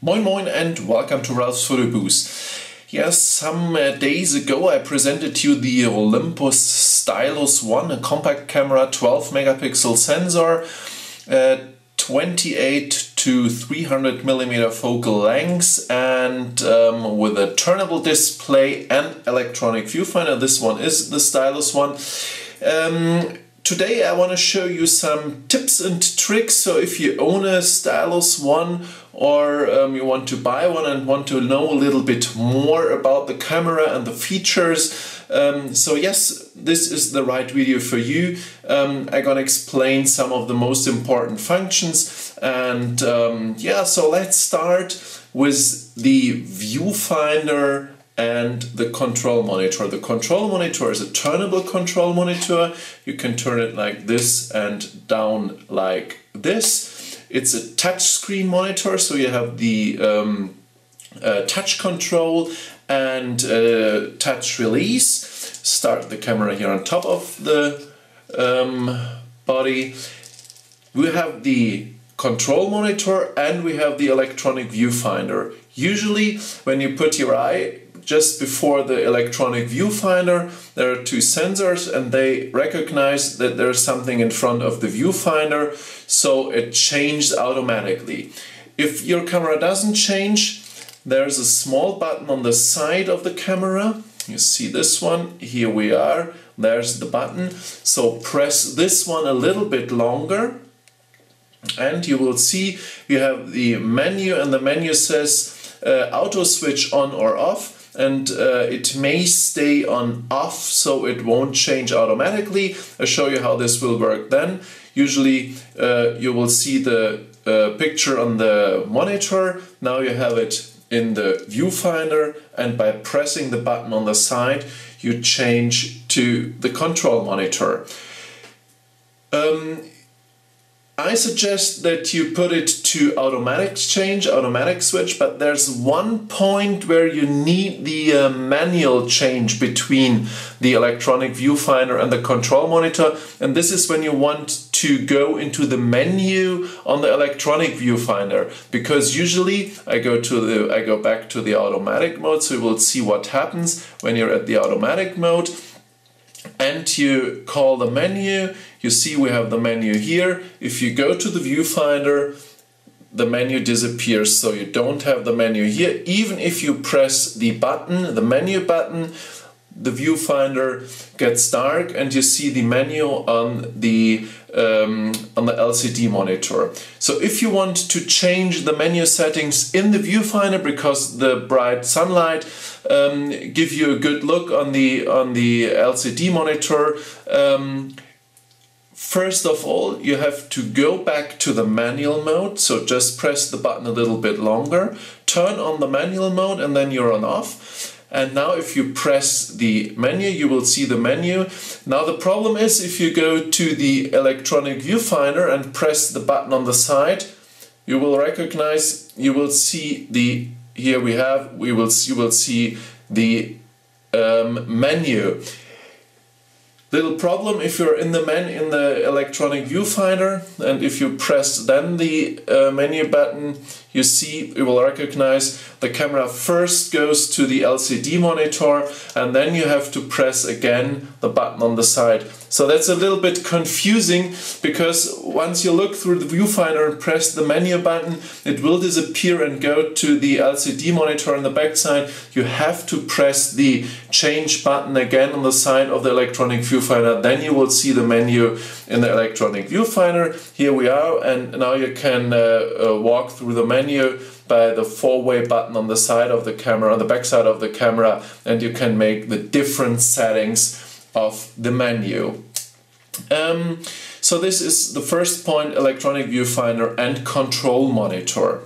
Moin Moin and welcome to Ralfs Foto-Bude. Yes, some days ago I presented you the Olympus Stylus 1, a compact camera, 12 megapixel sensor, 28 to 300 millimeter focal length, and with a turnable display and electronic viewfinder. This one is the Stylus one. Today I want to show you some tips and tricks. So if you own a Stylus 1 or you want to buy one and want to know a little bit more about the camera and the features, so yes, this is the right video for you. I'm gonna explain some of the most important functions, and yeah, so let's start with the viewfinder and the control monitor. The control monitor is a turnable control monitor. You can turn it like this and down like this. It's a touch screen monitor, so you have the touch control and touch release. Start the camera here on top of the body. We have the control monitor and we have the electronic viewfinder. Usually when you put your eye just before the electronic viewfinder, there are two sensors and they recognize that there's something in front of the viewfinder, so it changes automatically. If your camera doesn't change, there's a small button on the side of the camera. You see this one, here we are, there's the button. So press this one a little bit longer and you will see you have the menu, and the menu says auto switch on or off. And it may stay on off, so it won't change automatically. I'll show you how this will work then. Usually you will see the picture on the monitor. Now you have it in the viewfinder, and by pressing the button on the side you change to the control monitor. I suggest that you put it to automatic change, automatic switch, but there's one point where you need the manual change between the electronic viewfinder and the control monitor, and this is when you want to go into the menu on the electronic viewfinder, because usually I go back to the automatic mode, so you will see what happens when you're at the automatic mode. And you call the menu. You see we have the menu here. If you go to the viewfinder, the menu disappears, so you don't have the menu here. Even if you press the button, the menu button, the viewfinder gets dark and you see the menu on the LCD monitor. So if you want to change the menu settings in the viewfinder, because the bright sunlight give you a good look on the LCD monitor, first of all you have to go back to the manual mode. So just press the button a little bit longer, turn on the manual mode, and then you're on off. And now if you press the menu, you will see the menu. Now the problem is, if you go to the electronic viewfinder and press the button on the side, you will recognize, you will see the, here we have, you will see the menu. Little problem if you're in the electronic viewfinder, and if you press then the menu button, you see, you will recognize the camera first goes to the LCD monitor and then you have to press again the button on the side. So that's a little bit confusing, because once you look through the viewfinder and press the menu button, it will disappear and go to the LCD monitor on the back side. You have to press the change button again on the side of the electronic viewfinder, then you will see the menu in the electronic viewfinder. Here we are, and now you can walk through the menu by the four-way button on the side of the camera, on the back side of the camera, and you can make the different settings of the menu. So this is the first point, electronic viewfinder and control monitor.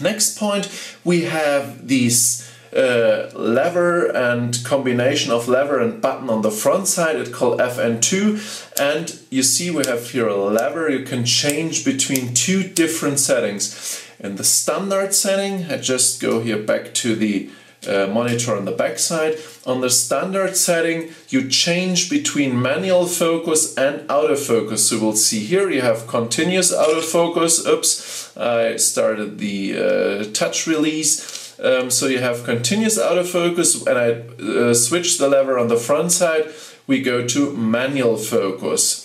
Next point, we have these lever and combination of lever and button on the front side. It's called FN2, and you see we have here a lever. You can change between two different settings. In the standard setting, I just go here back to the monitor on the back side. On the standard setting, you change between manual focus and autofocus. So we'll see here you have continuous autofocus. Oops, I started the touch release. So you have continuous autofocus, and I switch the lever on the front side. We go to manual focus.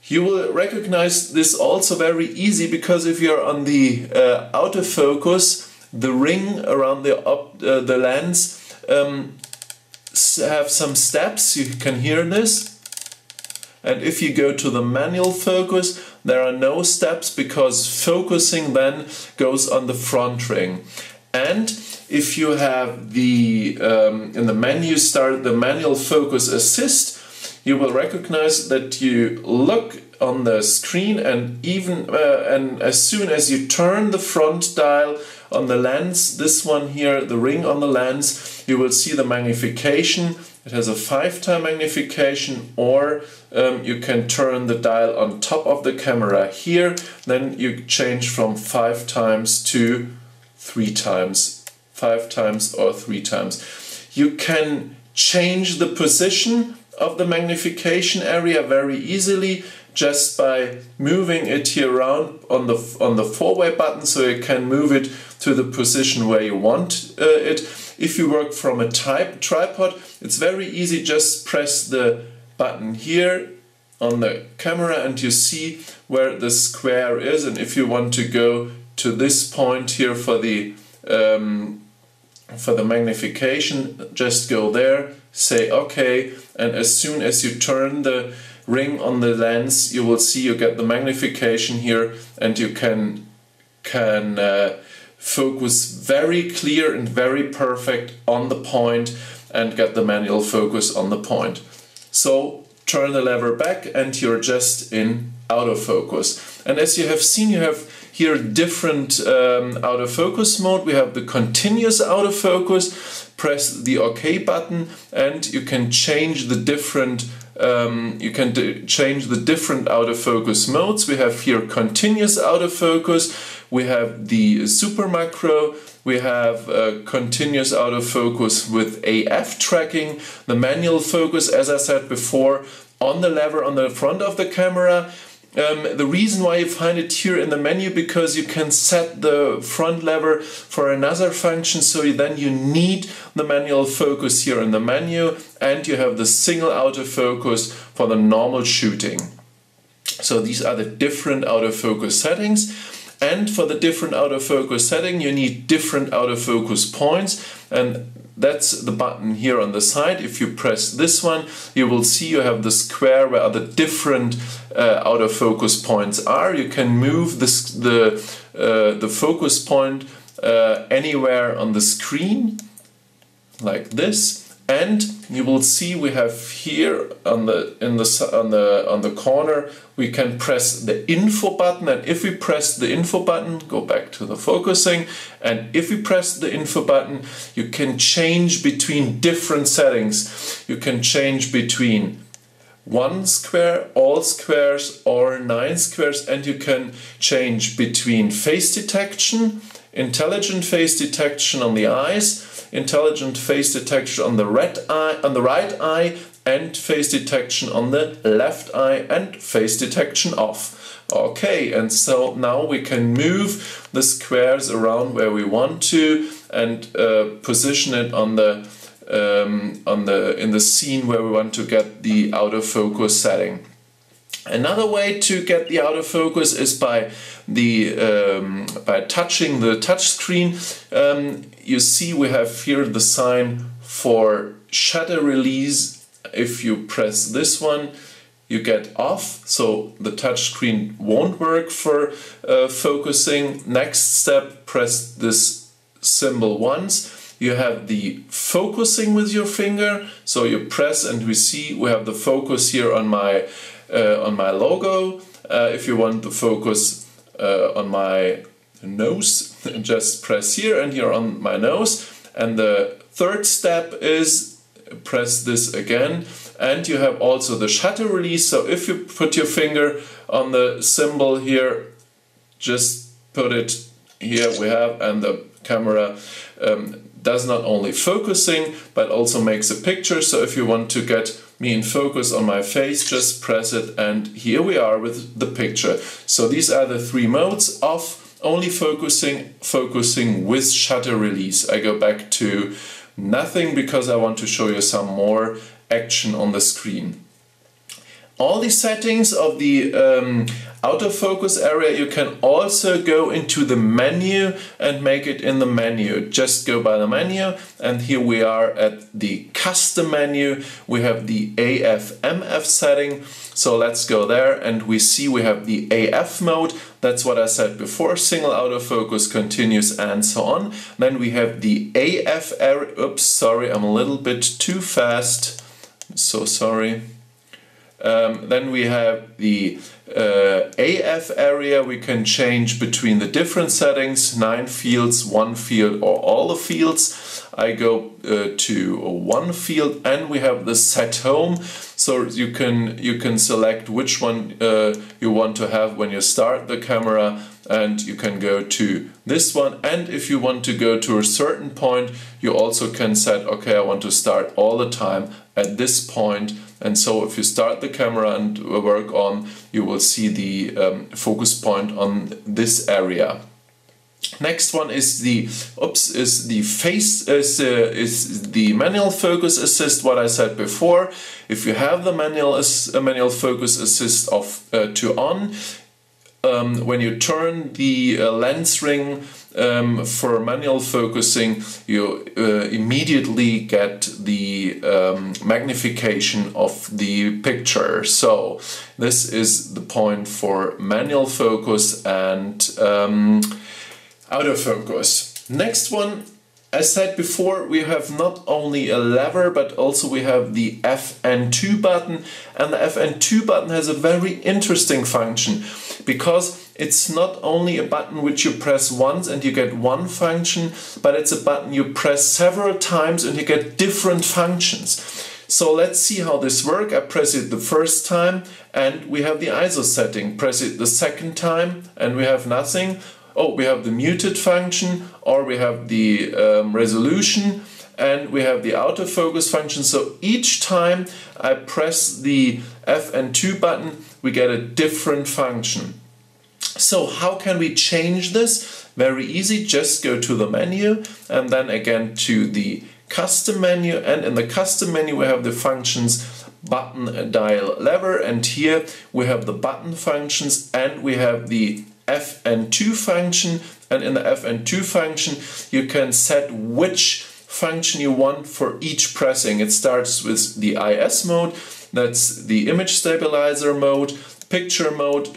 You will recognize this also very easy, because if you're on the autofocus, the ring around the lens have some steps. You can hear this. And if you go to the manual focus, there are no steps, because focusing then goes on the front ring. And if you have the in the menu start the manual focus assist, you will recognize that you look on the screen, and and as soon as you turn the front dial on the lens, this one here, the ring on the lens, you will see the magnification. It has a 5-time magnification, or you can turn the dial on top of the camera here, then you change from 5 times to 3 times, 5 times or 3 times. You can change the position of the magnification area very easily just by moving it here around on the 4-way button, so you can move it to the position where you want it. If you work from a tripod, it's very easy. Just press the button here on the camera and you see where the square is, and if you want to go to this point here for the magnification, just go there, say OK, and as soon as you turn the ring on the lens, you will see you get the magnification here, and you can focus very clear and very perfect on the point and get the manual focus on the point. So turn the lever back and you're just in autofocus. And as you have seen, you have here different autofocus mode. We have the continuous autofocus. Press the OK button and you can change the different change the different autofocus modes. We have here continuous autofocus, we have the super macro, we have continuous autofocus with AF tracking, the manual focus, as I said before, on the lever on the front of the camera. The reason why you find it here in the menu, because you can set the front lever for another function, so then you need the manual focus here in the menu, and you have the single autofocus for the normal shooting. So these are the different autofocus settings, and for the different autofocus setting you need different autofocus points, and that's the button here on the side. If you press this one, you will see you have the square where the different autofocus points are. You can move the focus point anywhere on the screen, like this. And you will see we have here on the corner we can press the info button, and if we press the info button, go back to the focusing, and if we press the info button, you can change between different settings. You can change between 1 square, all squares, or 9 squares, and you can change between face detection, intelligent face detection on the eyes, intelligent face detection on the right eye, and face detection on the left eye, and face detection off. Okay, and so now we can move the squares around where we want to and position it on the in the scene where we want to get the autofocus setting. Another way to get the autofocus is by touching the touch screen. You see we have here the sign for shutter release. If you press this one, you get off, so the touch screen won't work for focusing. Next step, press this symbol once. You have the focusing with your finger, so you press and we see we have the focus here on my logo. If you want the focus on my nose, just press here and you're on my nose. And the third step is press this again, and you have also the shutter release. So if you put your finger on the symbol here, just put it here, we have, and the camera does not only focusing but also makes a picture. So if you want to get me in focus on my face, just press it and here we are with the picture. So these are the three modes: off, only focusing, focusing with shutter release. I go back to nothing because I want to show you some more action on the screen. All the settings of the autofocus area, you can also go into the menu and make it in the menu. Just go by the menu, and here we are at the custom menu. We have the AF/MF setting. So let's go there, and we see we have the AF mode. That's what I said before: single autofocus, continuous, and so on. Then we have the AF area. Oops, sorry, I'm a little bit too fast. So sorry. Then we have the AF area. We can change between the different settings: 9 fields, 1 field, or all the fields. I go to 1 field, and we have the set home. So you can select which one you want to have when you start the camera, and you can go to this one. And if you want to go to a certain point, you also can set, okay, I want to start all the time at this point. And so if you start the camera and work on, you will see the focus point on this area. Next one is the manual focus assist. What I said before, if you have the manual focus assist to on, when you turn the lens ring for manual focusing, you immediately get the magnification of the picture. So this is the point for manual focus and autofocus. Next one, as said before, we have not only a lever, but also we have the FN2 button. And the FN2 button has a very interesting function, because it's not only a button which you press once and you get one function, but it's a button you press several times and you get different functions. So let's see how this works. I press it the first time and we have the ISO setting. Press it the second time and we have nothing. Oh, we have the muted function, or we have the resolution, and we have the autofocus function. So each time I press the FN2 button, we get a different function. So how can we change this? Very easy, just go to the menu and then again to the custom menu, and in the custom menu we have the functions button, dial, lever, and here we have the button functions and we have the FN2 function, and in the FN2 function you can set which function you want for each pressing. It starts with the IS mode, that's the image stabilizer mode, picture mode.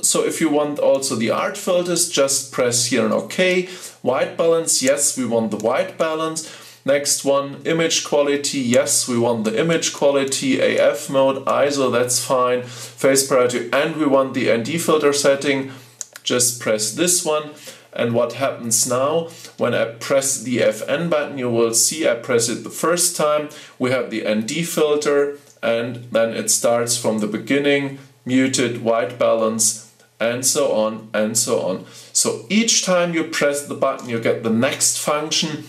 So if you want also the art filters, just press here and OK. White balance, yes, we want the white balance. Next one, image quality, yes, we want the image quality. AF mode, ISO, that's fine. Face priority, and we want the ND filter setting. Just press this one, and what happens now when I press the FN button, you will see I press it the first time, we have the ND filter, and then it starts from the beginning, muted, white balance, and so on and so on. So each time you press the button you get the next function.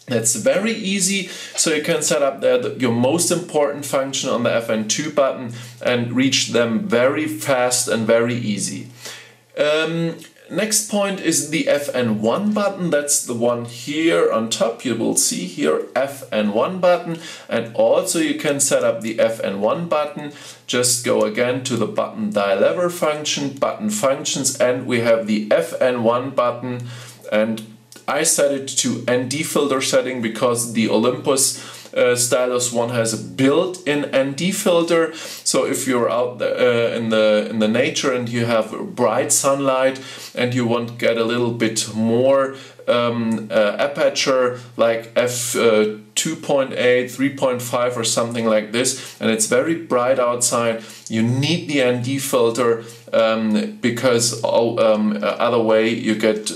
That's very easy, so you can set up there your most important function on the FN2 button and reach them very fast and very easy. Next point is the FN1 button. That's the one here on top. You will see here FN1 button, and also you can set up the FN1 button. Just go again to the button dial lever function, button functions, and we have the FN1 button, and I set it to ND filter setting because the Olympus Stylus one has a built-in ND filter. So if you're out there, in the nature and you have bright sunlight and you want to get a little bit more aperture, like f2.8, 3.5 or something like this, and it's very bright outside, you need the ND filter because other way you get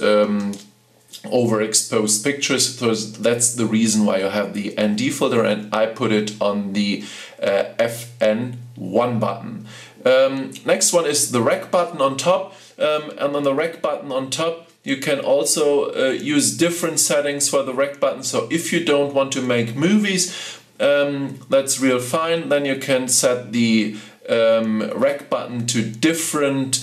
overexposed pictures. So that's the reason why you have the ND filter, and I put it on the FN1 button. Next one is the rec button on top, and on the rec button on top you can also use different settings for the rec button. So if you don't want to make movies, that's real fine. Then you can set the rec button to different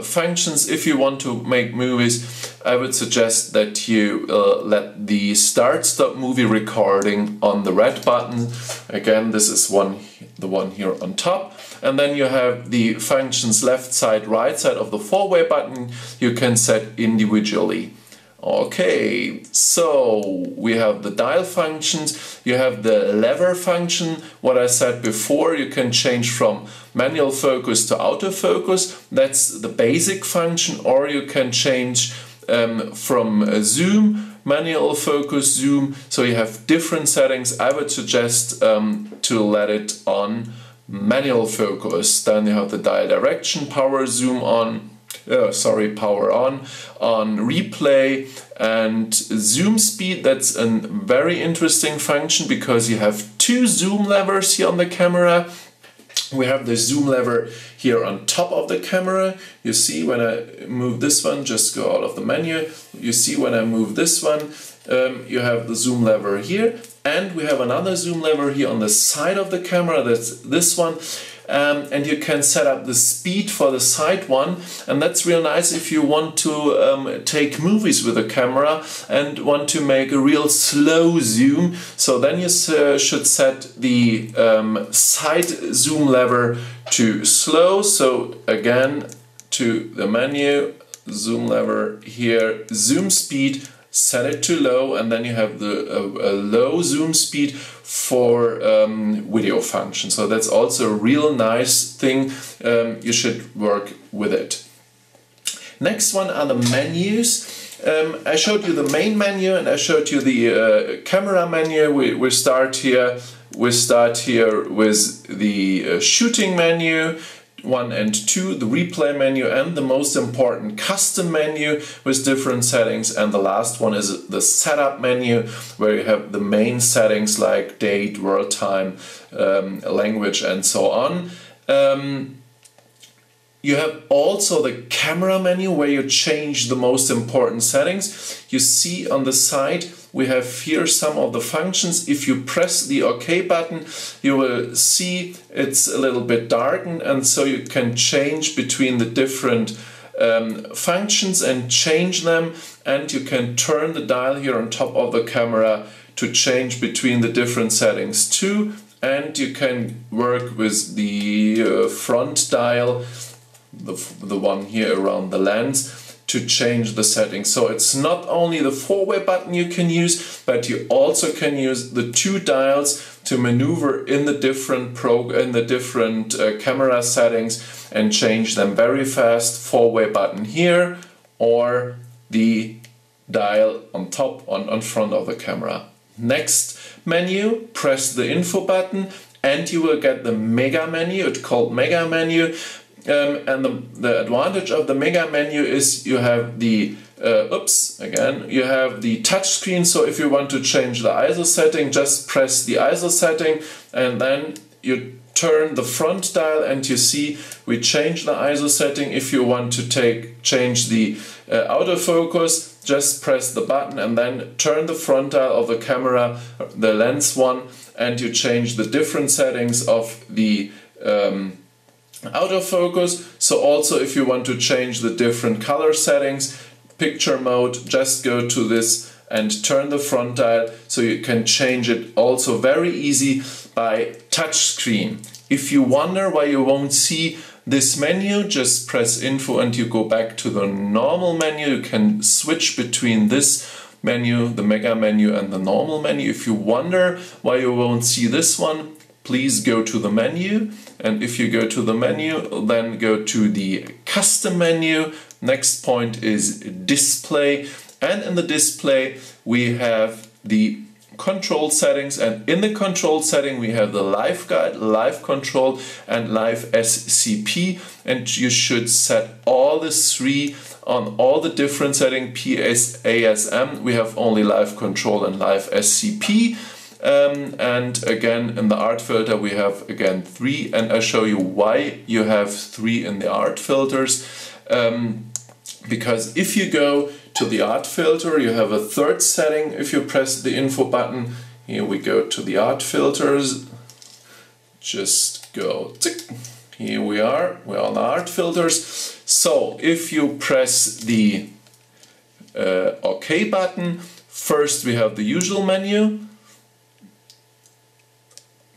functions. If you want to make movies, I would suggest that you let the start-stop movie recording on the red button. Again, this is the one here on top. And then you have the functions left side, right side of the four-way button you can set individually. Okay, so we have the dial functions, you have the lever function. What I said before, you can change from manual focus to autofocus. That's the basic function. Or you can change from zoom, manual focus, zoom. So you have different settings. I would suggest to let it on manual focus. Then you have the dial direction, power zoom on, power on replay, and zoom speed. That's a very interesting function because you have two zoom levers here on the camera. We have the zoom lever here on top of the camera. You see when I move this one, just go out of the menu. You see when I move this one, you have the zoom lever here. And we have another zoom lever here on the side of the camera, that's this one. And you can set up the speed for the side one, and that's real nice if you want to take movies with a camera and want to make a real slow zoom. So then you should set the side zoom lever to slow. So again, to the menu, zoom lever here, zoom speed, set it to low, and then you have the low zoom speed for video function. So that's also a real nice thing. You should work with it. Next one are the menus. I showed you the main menu and I showed you the camera menu. We start here with the shooting menu, 1 and 2, the replay menu, and the most important custom menu with different settings. And the last one is the setup menu, where you have the main settings like date, world time, language, and so on. You have also the camera menu, where you change the most important settings. You see on the side we have here some of the functions. If you press the OK button, you will see it's a little bit darkened, and so you can change between the different functions and change them, and you can turn the dial here on top of the camera to change between the different settings too. And you can work with the front dial, the one here around the lens, to change the settings. So it's not only the four-way button you can use, but you also can use the two dials to maneuver in the different camera settings and change them very fast. Four-way button here, or the dial on top, on front of the camera. Next menu, press the info button and you will get the mega menu. It's called mega menu. And the advantage of the mega menu is you have the you have the touch screen. So if you want to change the ISO setting, just press the ISO setting and then you turn the front dial and you see we change the ISO setting. If you want to change the autofocus, just press the button and then turn the front dial of the camera, the lens one, and you change the different settings of the autofocus. So also if you want to change the different color settings, picture mode, just go to this and turn the front dial, so you can change it also very easy by touch screen. If you wonder why you won't see this menu, just press info and you go back to the normal menu. You can switch between this menu, the mega menu, and the normal menu. If you wonder why you won't see this one, please go to the menu, and if you go to the menu, then go to the custom menu. Next point is display, and in the display we have the control settings, and in the control setting we have the live guide, live control, and live SCP, and you should set all the three on all the different settings. PSASM, we have only live control and live SCP. And again in the art filter we have again 3, and I'll show you why you have 3 in the art filters. Because if you go to the art filter. You have a third setting if you press the info button. Here we go to the art filters. Just go tick. Here we're on the art filters. So if you press the OK button, first we have the usual menu.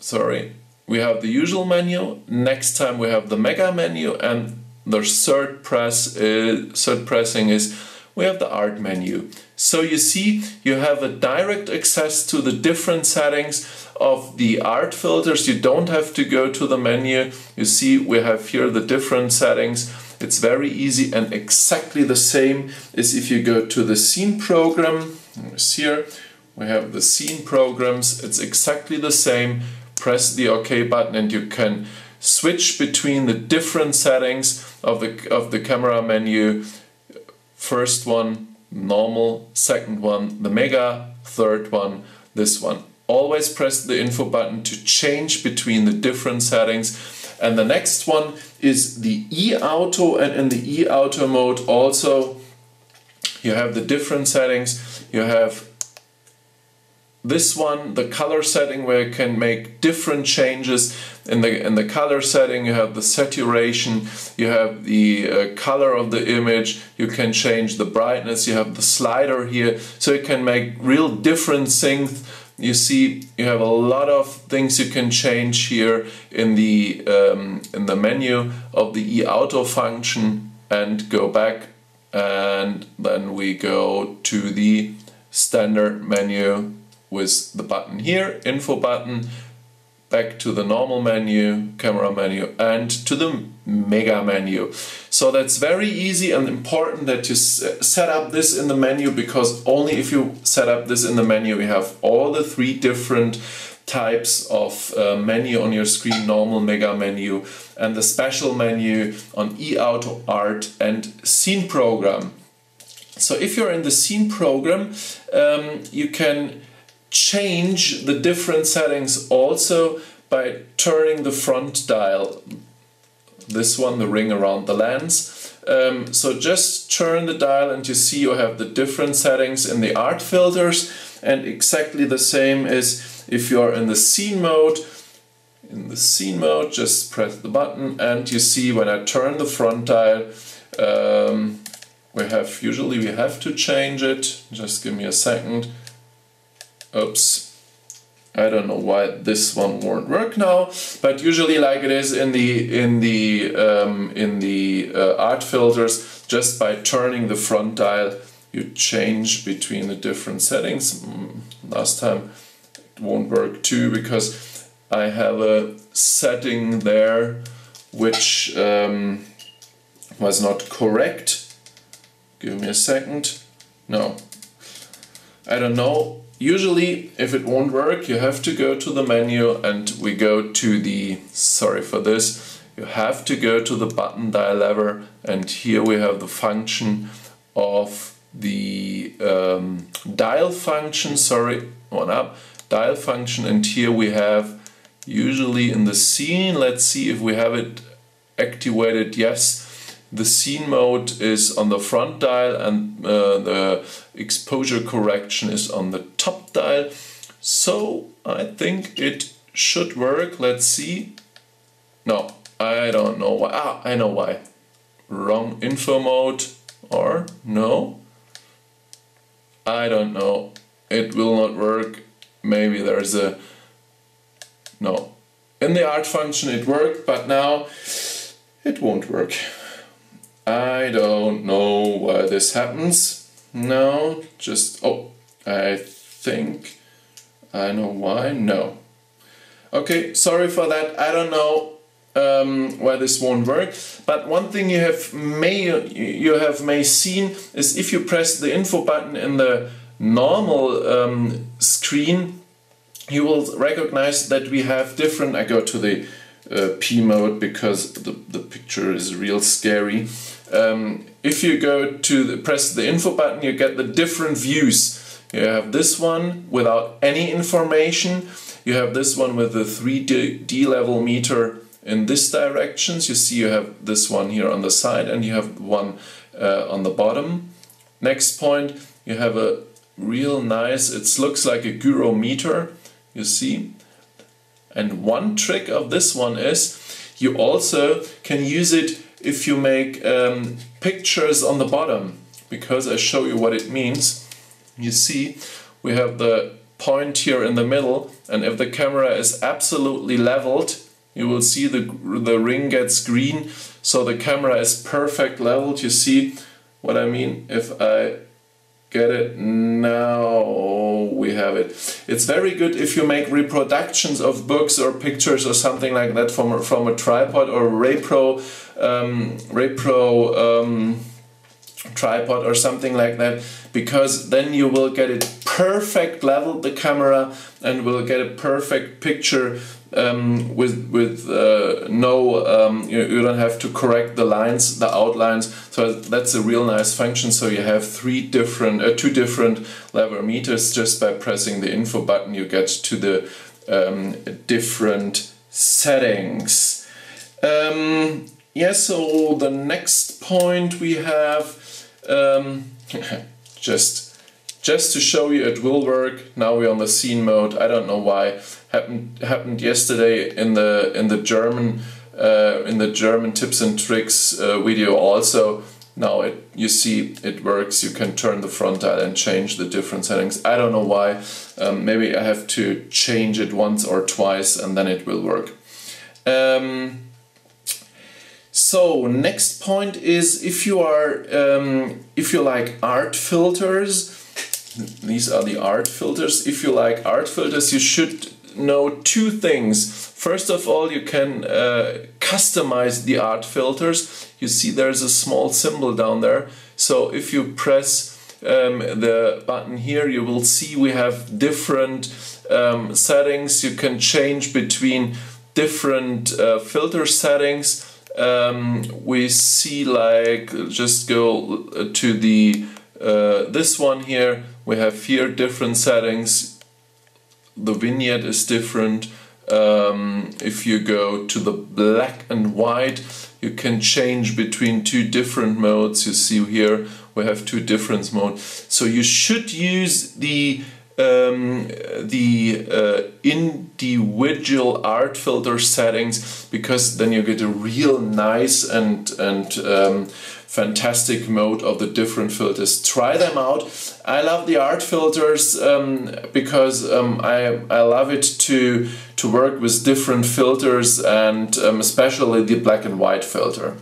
Sorry, we have the usual menu. Next time we have the mega menu, and the third pressing is we have the art menu. So you see, you have a direct access to the different settings of the art filters. You don't have to go to the menu. You see, we have here the different settings. It's very easy and exactly the same as if you go to the scene program. Here we have the scene programs. It's exactly the same. Press the OK button and you can switch between the different settings of the camera menu. First one, normal, second one, the mega, third one, this one. Always press the info button to change between the different settings. And the next one is the e-auto, and in the e-auto mode also you have the different settings. You have this one, the color setting, where you can make different changes. In the color setting you have the saturation, you have the color of the image, you can change the brightness, you have the slider here, so you can make real different things. You see, you have a lot of things you can change here in the menu of the e-auto function, and go back, and then we go to the standard menu with the button here, info button, back to the normal menu, camera menu, and to the mega menu. So that's very easy and important that you set up this in the menu, because only if you set up this in the menu you have all the three different types of menu on your screen: normal, mega menu, and the special menu on e-auto, art, and scene program. So if you're in the scene program, you can change the different settings also by turning the front dial. This one, the ring around the lens. So just turn the dial and you see you have the different settings in the art filters, and exactly the same as if you're in the scene mode. In the scene mode, just press the button and you see when I turn the front dial, usually we have to change it. Just give me a second. Oops, I don't know why this one won't work now, but usually, like it is in the art filters, just by turning the front dial you change between the different settings. Last time it won't work too, because I have a setting there which was not correct. Give me a second. No, I don't know. Usually, if it won't work, you have to go to the menu, and we go to the, sorry for this, you have to go to the button dial lever, and here we have the function of the dial function, dial function, and here we have, usually in the scene, let's see if we have it activated. Yes, the scene mode is on the front dial, and the exposure correction is on the top dial. So I think it should work. Let's see. No, I don't know why. Ah, I know why. Wrong info mode, or no? I don't know. It will not work. Maybe there's a... No. In the art function it worked, but now it won't work. I don't know why this happens. No, just... Oh, I think I know why. No. Okay, sorry for that. I don't know why this won't work. But one thing you have may seen is if you press the info button in the normal screen, you will recognize that we have different... I go to the P mode because the picture is real scary. If you go to press the info button, you get the different views. You have this one without any information. You have this one with the 3D level meter in this directions. You see you have this one here on the side, and you have one on the bottom. Next point, you have a real nice, it looks like a gyrometer, you see. And one trick of this one is you also can use it if you make pictures on the bottom, because I show you what it means. You see, we have the point here in the middle, and if the camera is absolutely leveled, you will see the ring gets green, so the camera is perfect leveled. You see what I mean? If I get it now, we have it. It's very good if you make reproductions of books or pictures or something like that from a tripod or Repro tripod or something like that, because then you will get it perfect leveled, the camera, and will get a perfect picture with no you don't have to correct the lines, the outlines. So that's a real nice function. So you have two different lever meters. Just by pressing the info button you get to the different settings. Yeah, so the next point we have just to show you it will work. Now we're on the scene mode. I don't know why. Happened yesterday in the German tips and tricks video also. Now you see it works. You can turn the front dial and change the different settings. I don't know why. Maybe I have to change it once or twice and then it will work. So next point is if you like art filters. These are the art filters. If you like art filters, you should know two things. First of all, you can customize the art filters. You see there's a small symbol down there. So if you press the button here, you will see we have different settings. You can change between different filter settings. We see, like, just go to the this one here. We have here different settings. The vignette is different. If you go to the black and white, you can change between two different modes. You see here we have two different modes. So you should use the individual art filter settings, because then you get a real nice and fantastic mode of the different filters. Try them out. I love the art filters because I love it to work with different filters, and especially the black and white filter.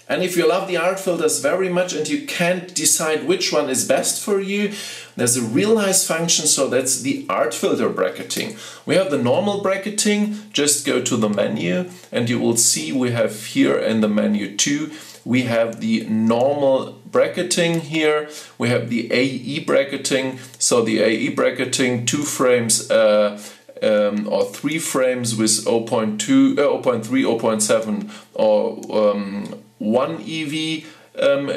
And if you love the art filters very much and you can't decide which one is best for you, there's a real nice function, so that's the art filter bracketing. We have the normal bracketing. Just go to the menu and you will see we have here in the menu 2, we have the normal bracketing here. We have the AE bracketing. So the AE bracketing, 2 frames or 3 frames with 0.2, 0.3, 0.7 or 1 EV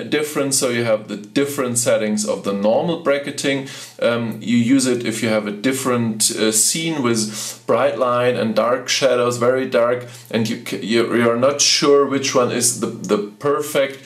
difference. So you have the different settings of the normal bracketing. You use it if you have a different scene with bright light and dark shadows, very dark, and you're not sure which one is the perfect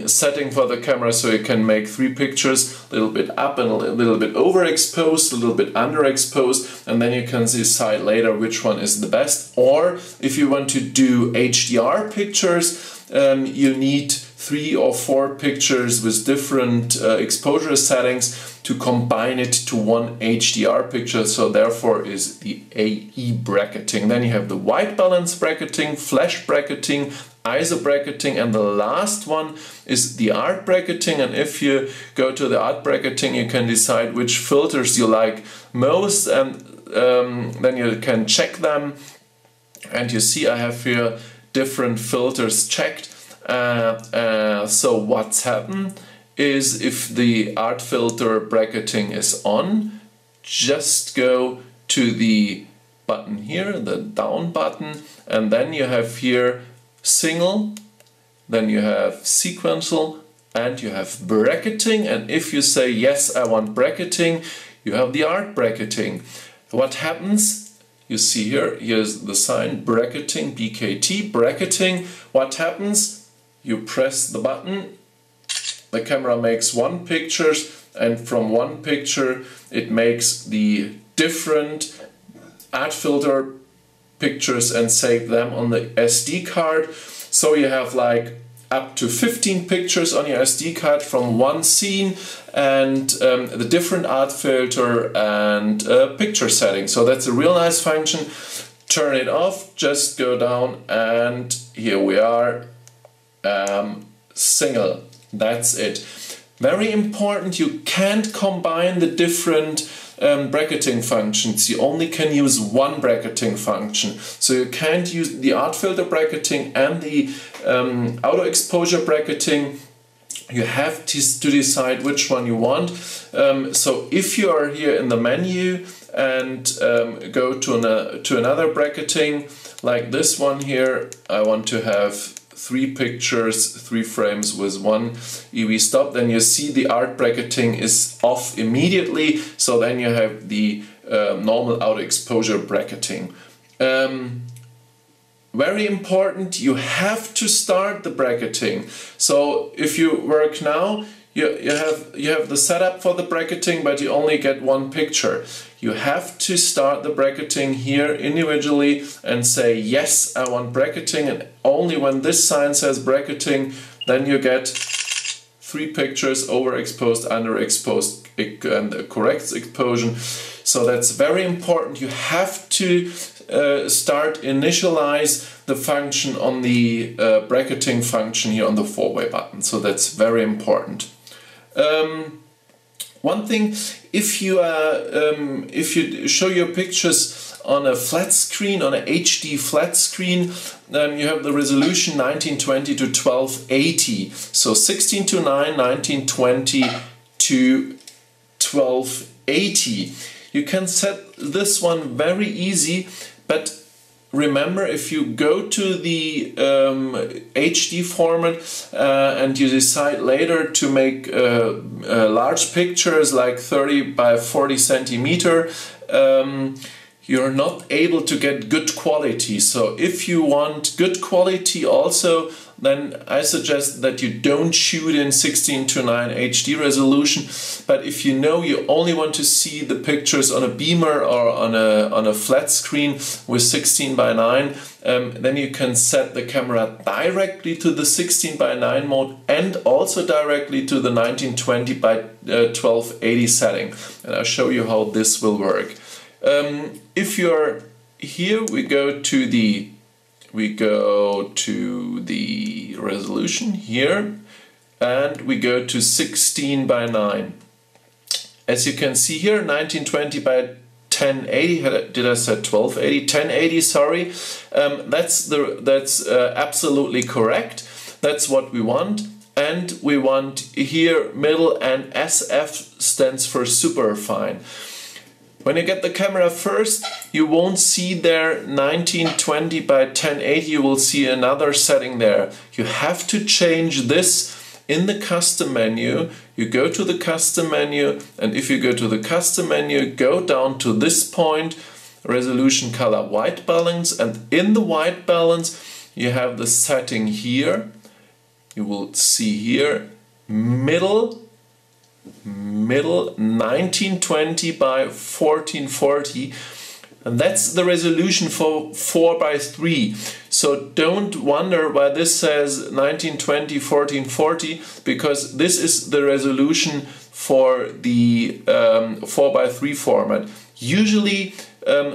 setting for the camera. So you can make 3 pictures, a little bit up and a little bit overexposed, a little bit underexposed, and then you can decide later which one is the best. Or if you want to do HDR pictures, you need 3 or 4 pictures with different exposure settings to combine it to one HDR picture. So therefore is the AE bracketing. Then you have the white balance bracketing, flash bracketing, ISO bracketing, and the last one is the art bracketing. And if you go to the art bracketing, you can decide which filters you like most, and then you can check them. And you see I have here different filters checked. So what's happened is if the art filter bracketing is on, just go to the button here, the down button, and then you have here single, then you have sequential, and you have bracketing. And if you say yes, I want bracketing, you have the art bracketing. What happens? You see here, here's the sign bracketing, BKT, bracketing. What happens? You press the button the camera makes one picture, and from one picture it makes the different add filter pictures and save them on the SD card. So you have like up to 15 pictures on your SD card from one scene, and the different art filter and picture setting. So that's a real nice function. Turn it off, just go down, and here we are, single. That's it. Very important, you can't combine the different bracketing functions. You only can use one bracketing function. So you can't use the art filter bracketing and the auto exposure bracketing. You have to decide which one you want. So if you are here in the menu and go to another bracketing, like this one here, I want to have 3 pictures, 3 frames with 1 EV stop, then you see the art bracketing is off immediately, so then you have the normal auto exposure bracketing. Very important, you have to start the bracketing. So if you work now, you have the setup for the bracketing, but you only get one picture. You have to start the bracketing here individually and say, yes, I want bracketing, and only when this sign says bracketing, then you get 3 pictures, overexposed, underexposed, and a correct exposure. So that's very important. You have to initialize the function on the bracketing function here on the 4-way button. So that's very important. One thing, if you show your pictures on a flat screen, on an HD flat screen, you have the resolution 1920 to 1280. So 16 to 9, 1920 to 1280. You can set this one very easy, but remember, if you go to the HD format and you decide later to make large pictures like 30 by 40 centimeter, you're not able to get good quality. So if you want good quality also, then I suggest that you don't shoot in 16 to 9 HD resolution. But if you know you only want to see the pictures on a beamer or on a flat screen with 16 by 9, then you can set the camera directly to the 16 by 9 mode and also directly to the 1920 by 1280 setting. And I'll show you how this will work. If you're here, we go to the resolution here, and we go to 16 by 9. As you can see here, 1920 by 1080. Did I say 1280? 1080. Sorry. That's absolutely correct. That's what we want. And we want here middle, and SF stands for super fine. When you get the camera first, you won't see there 1920 by 1080, you will see another setting there. You have to change this in the custom menu. You go to the custom menu, and if you go to the custom menu, go down to this point, resolution color white balance, and in the white balance you have the setting here. You will see here middle 1920 by 1440, and that's the resolution for 4:3. So don't wonder why this says 1920 1440, because this is the resolution for the 4:3 format. Usually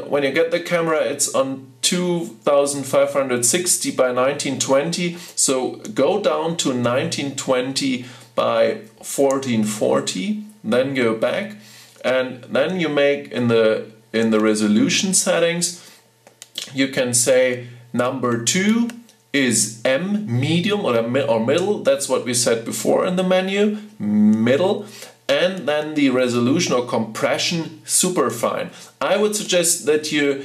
when you get the camera, it's on 2560 by 1920, so go down to 1920 by 1440, then go back, and then you make in the resolution settings, you can say number 2 is M, medium, or middle. That's what we said before in the menu, middle, and then the resolution or compression superfine. I would suggest that you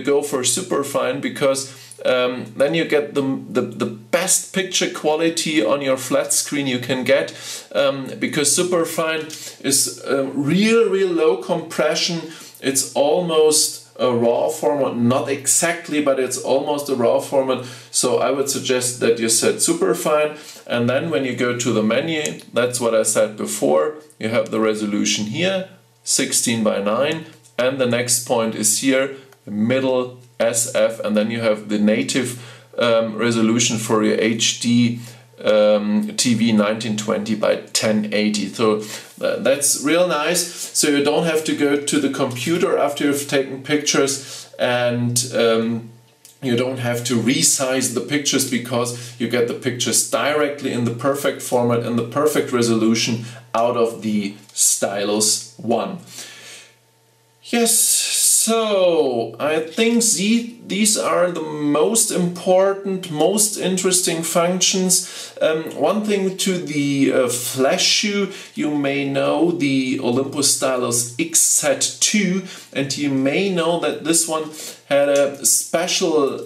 go for superfine, because then you get the best picture quality on your flat screen you can get, because superfine is real low compression. It's almost a RAW format, not exactly, but it's almost a RAW format. So I would suggest that you set superfine, and then when you go to the menu, that's what I said before, you have the resolution here, 16 by 9, and the next point is here, middle SF, and then you have the native resolution for your HD TV 1920 by 1080. So that's real nice. So you don't have to go to the computer after you've taken pictures, and you don't have to resize the pictures, because you get the pictures directly in the perfect format and the perfect resolution out of the Stylus One. Yes, so I think these are the most important, most interesting functions. One thing to the flash shoe, you may know the Olympus Stylus XZ2, and you may know that this one had a special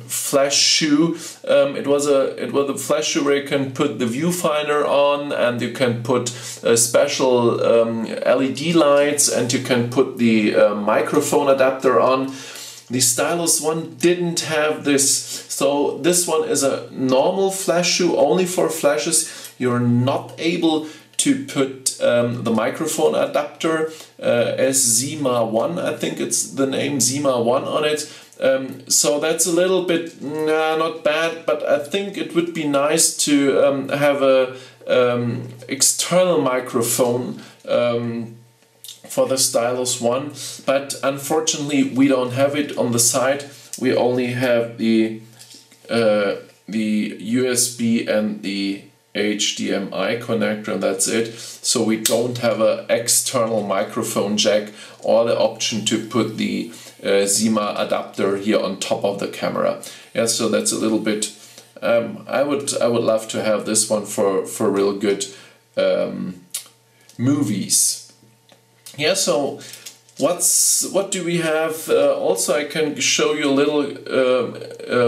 flash shoe. It was a flash shoe where you can put the viewfinder on, and you can put special LED lights, and you can put the microphone adapter on. The Stylus One didn't have this, so this one is a normal flash shoe only for flashes. You're not able to put the microphone adapter as Zima 1, I think it's the name, Zima 1 on it. So that's a little bit not bad, but I think it would be nice to have a external microphone for the Stylus One, but unfortunately we don't have it on the side. We only have the USB and the HDMI connector, and that's it. So we don't have an external microphone jack or the option to put the Zima adapter here on top of the camera. Yeah, so that's a little bit. I would love to have this one for real good movies. Yeah, so what do we have? Also, I can show you a little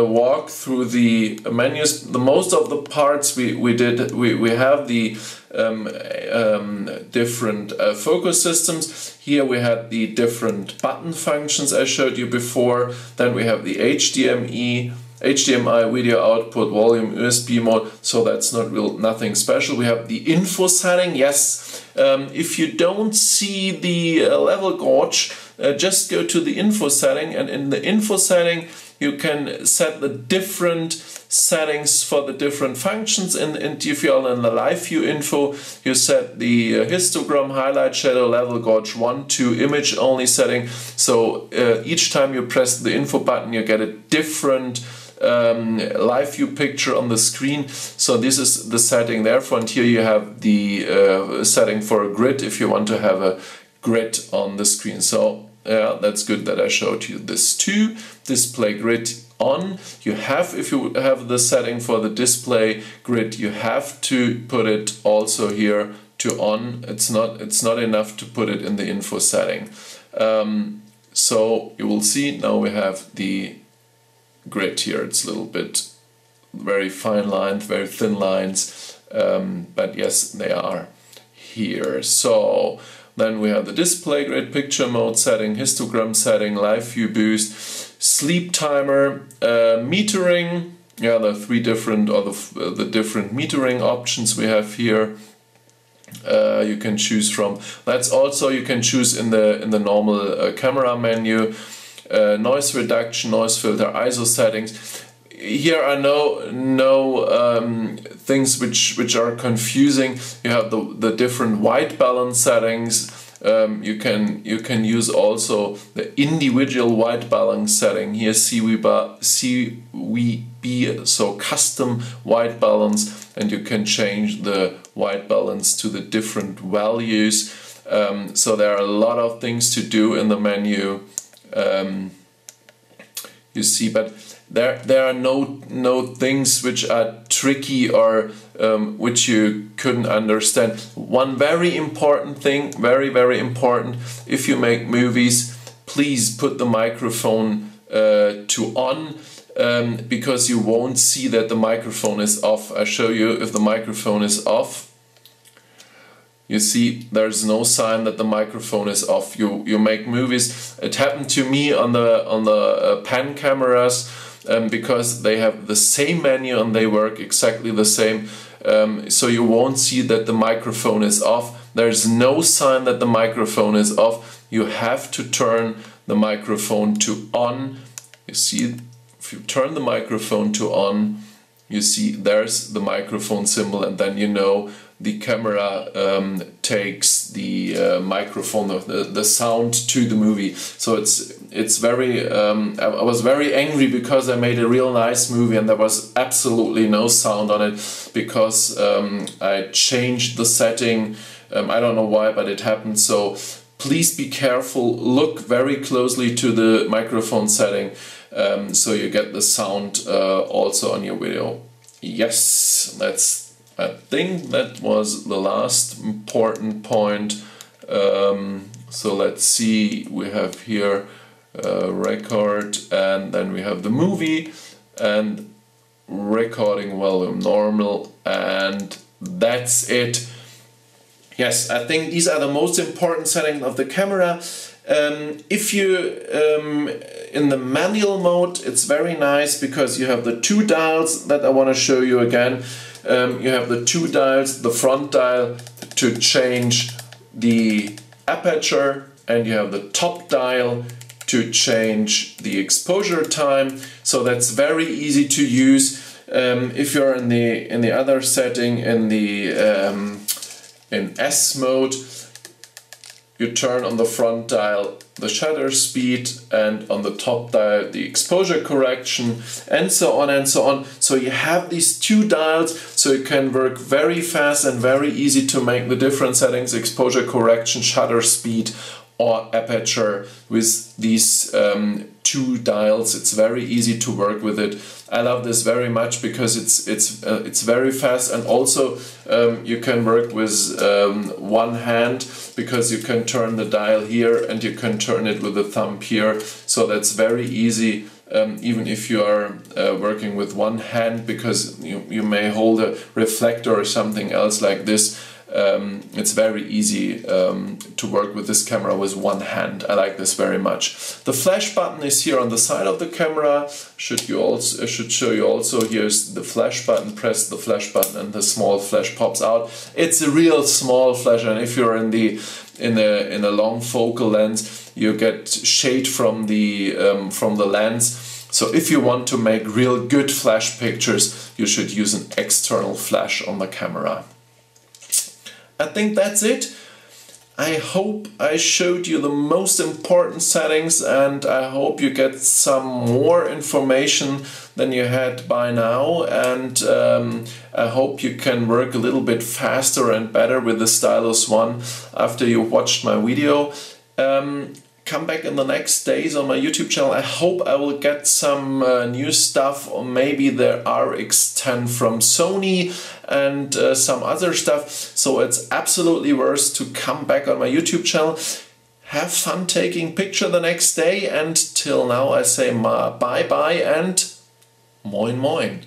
walk through the menus. The most of the parts we have the different focus systems. Here we had the different button functions I showed you before. Then we have the HDMI video output, volume, USB mode, so that's nothing special. We have the info setting. Yes, if you don't see the level gauge, just go to the info setting, and in the info setting you can set the different settings for the different functions. And if you're in the live view info, you set the histogram, highlight, shadow, level gauge 1, 2, image only setting. So each time you press the info button, you get a different live view picture on the screen. So this is the setting there. And here you have the setting for a grid if you want to have a grid on the screen. So yeah, that's good that I showed you this too. Display grid on. You have, if you have the setting for the display grid, you have to put it also here to on. It's not enough to put it in the info setting. So you will see now we have the grid here. It's a little bit very fine lined, very thin lines, but yes, they are here. So then we have the display grid, picture mode setting, histogram setting, live view boost, sleep timer, metering. Yeah, the three different, or the different metering options we have here. You can choose from. That's also you can choose in the normal camera menu. Noise reduction, noise filter, ISO settings. Here are no things which are confusing. You have the different white balance settings. You can use also the individual white balance setting. Here CVB, so custom white balance, and you can change the white balance to the different values. So there are a lot of things to do in the menu. You see, but there are no things which are tricky or which you couldn't understand. One very important thing, very important, if you make movies, please put the microphone to on, because you won't see that the microphone is off. I show you if the microphone is off. you see there's no sign that the microphone is off. You make movies. It happened to me on the pan cameras, because they have the same menu and they work exactly the same. So you won't see that the microphone is off. There's no sign that the microphone is off. You have to turn the microphone to on. You see, if you turn the microphone to on, you see there's the microphone symbol, and then you know the camera takes the microphone, the sound to the movie. So it's very, I was very angry because I made a real nice movie and there was absolutely no sound on it because I changed the setting. I don't know why, but it happened. So please be careful, look very closely to the microphone setting, so you get the sound also on your video. Yes, I think that was the last important point. So let's see, we have here record, and then we have the movie and recording volume normal, and that's it. Yes, I think these are the most important settings of the camera. If you in the manual mode, it's very nice because you have the two dials that I want to show you again. You have the two dials, the front dial to change the aperture, and you have the top dial to change the exposure time. So that's very easy to use. If you're in the other setting, in S mode, you turn on the front dial the shutter speed, and on the top dial the exposure correction, and so on and so on. So you have these two dials, so you can work very fast and very easy to make the different settings, exposure correction, shutter speed or aperture with these two dials. It's very easy to work with it. I love this very much because it's very fast, and also you can work with one hand because you can turn the dial here and you can turn it with the thumb here. So that's very easy, even if you are working with one hand, because you may hold a reflector or something else like this. It's very easy to work with this camera with one hand. I like this very much. The flash button is here on the side of the camera. Should show you also. Here's the flash button. Press the flash button and the small flash pops out. It's a real small flash, and if you're in a long focal lens, you get shade from the lens. So if you want to make real good flash pictures, you should use an external flash on the camera. I think that's it. I hope I showed you the most important settings, and I hope you get some more information than you had by now, and I hope you can work a little bit faster and better with the Stylus One after you watched my video. Come back in the next days on my YouTube channel. I hope I will get some new stuff, or maybe the RX10 from Sony and some other stuff. So it's absolutely worth to come back on my YouTube channel. Have fun taking picture the next day, and till now I say bye bye and moin moin.